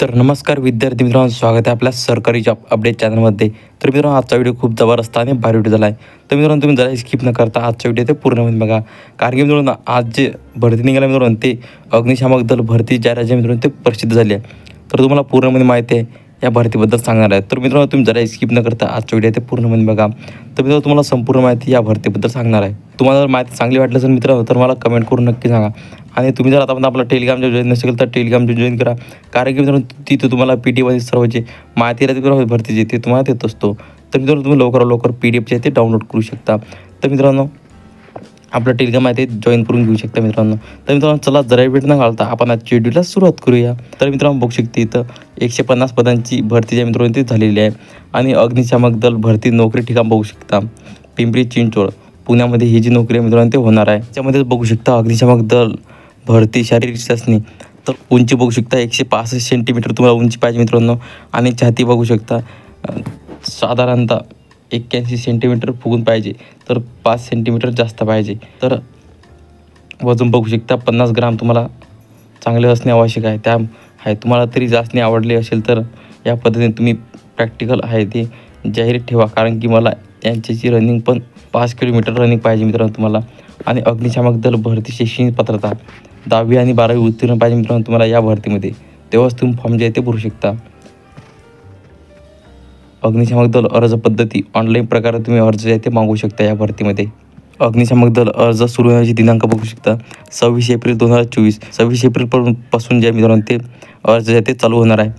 तर नमस्कार विद्यार्थी मित्रांनो, स्वागत आहे आपल्या सरकारी जॉब अपडेट चॅनलमध्ये. तर मित्रांनो, आजचा व्हिडिओ खूप जबरदस्त आणि भारी व्हिडिओ झाला आहे. तर मित्रांनो, तुम्ही जरा स्किप न करता आजचा व्हिडिओ ते पूर्णपणे बघा. कारण की मित्रांनो, आज जे भरती निघाल्या मित्रांनो, ते अग्निशामक दल भरती जाहिरात जे मित्रांनो ते प्रसिद्ध झाली आहे. तर तुम्हाला पूर्णपणे माहिती आहे या भरतीबद्दल सांगणार आहे. तर मित्रांनो, तुम्ही जरा स्किप न करता आजचा व्हिडिओ ते पूर्णपणे बघा. तर मित्रांनो, तुम्हाला संपूर्ण माहिती या भरतीबद्दल सांगणार आहे. तुम्हाला जर माहिती चांगली वाटली असेल मित्रांनो, तर मला कमेंट करून नक्की सांगा. आणि तुम्ही जर आतापर्यंत आपला टेलिग्राम जॉईन नसेल तर टेलिग्राम जॉईन करा. कारण की मित्रांनो, तिथे तुम्हाला PTमध्ये सर्वची माहिती राहते भरतीची ते तुम्हाला देत असतो. तर मित्रांनो, तुम्ही लवकरात लवकर PDF जे आहे ते डाउनलोड करू शकता. तर मित्रांनो, आपलं टेलिग्राम आहे ते जॉईन करून घेऊ शकता मित्रांनो. तर मित्रांनो, चला जरा वेळ न घालता आपण आजच्या व्हिडिओला सुरुवात करूया. तर मित्रांनो, बघू शकते इथं 150 पदांची भरती ज्या मित्रांनो ती झालेली आहे. आणि अग्निशामक दल भरती नोकरी ठिकाण बघू शकता पिंपरी चिंचवड पुण्यामध्ये ही जी नोकरी आहे मित्रांनो ते होणार आहे. त्यामध्ये बघू शकता अग्निशामक दल भरती शारीरिक चाचणी. तर उंची बघू शकता 165 सेंटीमीटर तुम्हाला उंची पाहिजे मित्रांनो. आणि छाती बघू शकता साधारणतः 81 सेंटीमीटर फुगून पाहिजे, तर 5 सेंटीमीटर जास्त पाहिजे. तर वजन बघू शकता 50 ग्राम तुम्हाला चांगले असणे आवश्यक आहे. त्या आहे तुम्हाला तरी जास्त आवडले असेल तर या पद्धतीने तुम्ही प्रॅक्टिकल आहे ते जाहीर ठेवा. कारण की मला यांच्याची रनिंग पण 5 किलोमीटर रनिंग पाहिजे मित्रांनो तुम्हाला. आणि अग्निशामक दल भरती शैक्षणिक पात्रता 10वी आणि 12वी उत्तीर्ण पाहिजे मित्रांनो तुम्हाला या भरतीमध्ये. तेव्हाच तुम्ही फॉर्म जे आहे ते भरू शकता. अग्निशामक दल अर्ज पद्धती ऑनलाईन प्रकारे तुम्ही अर्ज जे आहे ते मागवू शकता या भरतीमध्ये. अग्निशामक दल अर्ज सुरू होण्याची दिनांक बघू शकता 26 एप्रिल 2024. 26 एप्रिल पासून जे मित्रांनो ते अर्ज जे आहे ते चालू होणार आहे.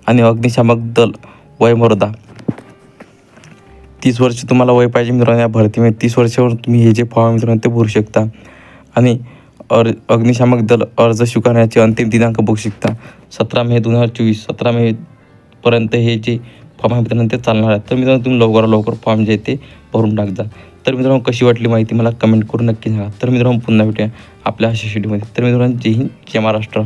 आणि अग्निशामक दल वयोमर्यादा 30 वर्ष तुम्हाला वय पाहिजे मित्रांनो या भरतीमध्ये. 30 वर्षावर तुम्ही हे जे फॉर्म मित्रांनो ते भरू शकता. आणि अग्निशामक दल अर्ज स्वीकारण्याचे अंतिम दिनांक बघू शकता 17 मे 2024. 17 मे पर्यंत हे जे फॉर्म आहे मित्रांनो ते चालणार आहे. तर मित्रांनो, तुम्ही लवकरात लवकर फॉर्म जे आहे ते भरून टाकजा. तर मित्रांनो, कशी वाटली माहिती मला कमेंट करून नक्की सांगा. तर मित्रांनो, पुन्हा भेटूया आपल्या अशा शेड्यूलमध्ये. तर मित्रांनो, जय हिंद, जय महाराष्ट्र.